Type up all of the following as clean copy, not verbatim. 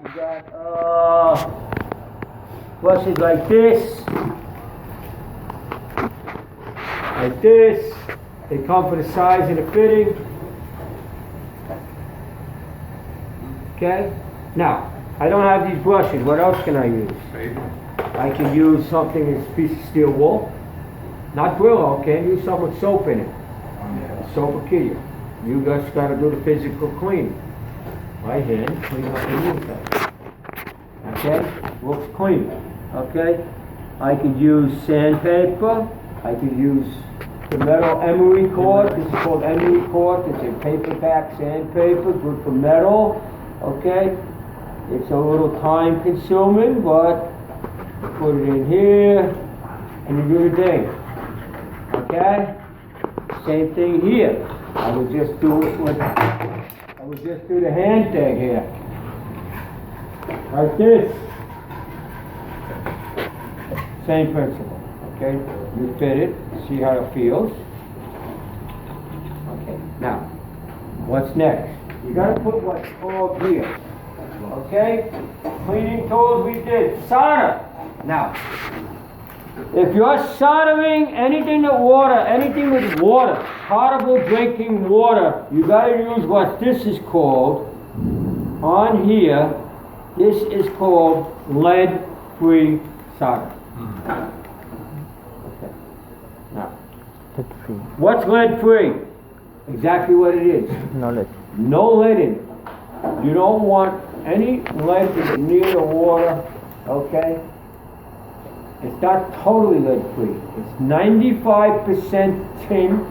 You got brushes like this. Like this. They come for the size and the fitting. Okay? Now, I don't have these brushes. What else can I use? I can use something that's a piece of steel wool. Not Brillo, okay? Use something with soap in it. Soap will kill you. You just got to do the physical clean. Right hand, clean up the inside. Okay? Looks clean. Okay? I could use sandpaper. I could use the metal emery cord. This is called emery cord. It's a paperback sandpaper, good for metal. Okay? It's a little time consuming, but put it in here and you do the thing. Okay? Same thing here. I would just do the hand thing here. Like this. Same principle. Okay? You fit it, see how it feels. Okay, now, what's next? You gotta put what's called here. Okay? Cleaning tools we did. Solder. Now, if you're soldering anything with water, potable drinking water, you gotta use what this is called on here. This is called lead-free solder. Okay. Now, what's lead-free? Exactly what it is. No lead. No lead in it. You don't want any lead to get near the water, okay? It's not totally lead-free. It's 95% tin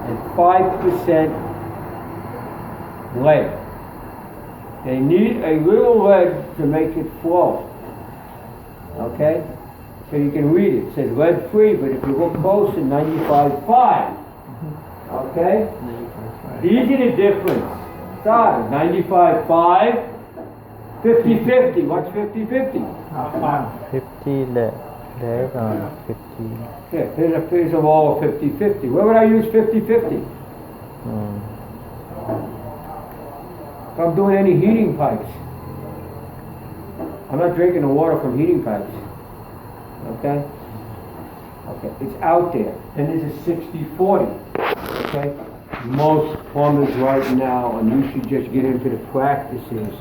and 5% lead. They need a little lead to make it flow. Okay? So you can read it. It says lead-free, but if you look closer, 95.5. Okay? These are the difference. Solder, 95.5. 50-50. What's 50-50? 50 lead on 50. Yeah, here's a wall of 50-50. Where would I use 50-50? If I'm doing any heating pipes. I'm not drinking the water from heating pipes. Okay? Okay, it's out there. And there's a 60-40. Okay? Most plumbers right now, and you should just get into the practices,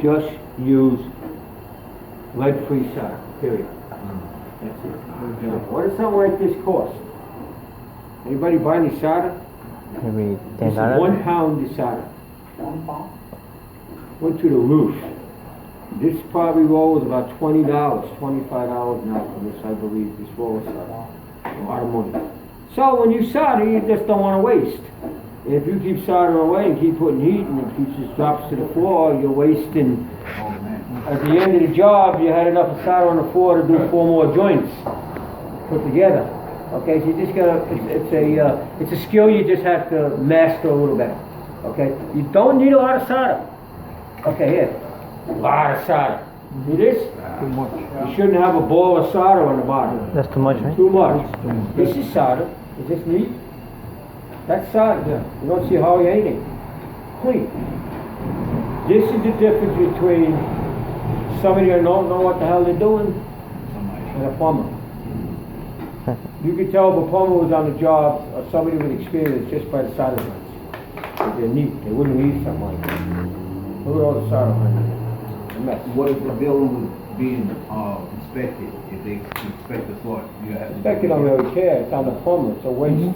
just use lead-free solder, period. That's it. What does something like this cost? Anybody buy any solder? Maybe This is $10. 1 pound of solder. 1 pound? Went to the roof. This probably roll is about $20, $25 now for this, I believe, this roll of solder. A lot of money. So when you solder, you just don't want to waste. If you keep soldering away and keep putting heat and it just drops to the floor, you're wasting. At the end of the job, you had enough of solder on the floor to do 4 more joints put together. Okay, so you just gotta, it's a skill you just have to master a little better. Okay, you don't need a lot of solder. Okay, here, a lot of solder. See this? Too much. You shouldn't have a ball of solder on the bottom. That's too much, right? Too much. This is solder. Is this neat? That's solder. Yeah. You don't see hardly anything. Clean. This is the difference between somebody that don't know what the hell they're doing and a plumber. You could tell if a plumber was on the job or somebody with experience just by the solder lines. They're neat. They wouldn't leave something like that. Look at all the solder lines. A mess. What if the building was being inspected? If they inspect the floor, you have to... Inspector don't really care. It's on the plumber. It's a waste.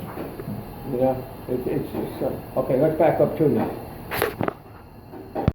You know? It's okay, let's back up to now.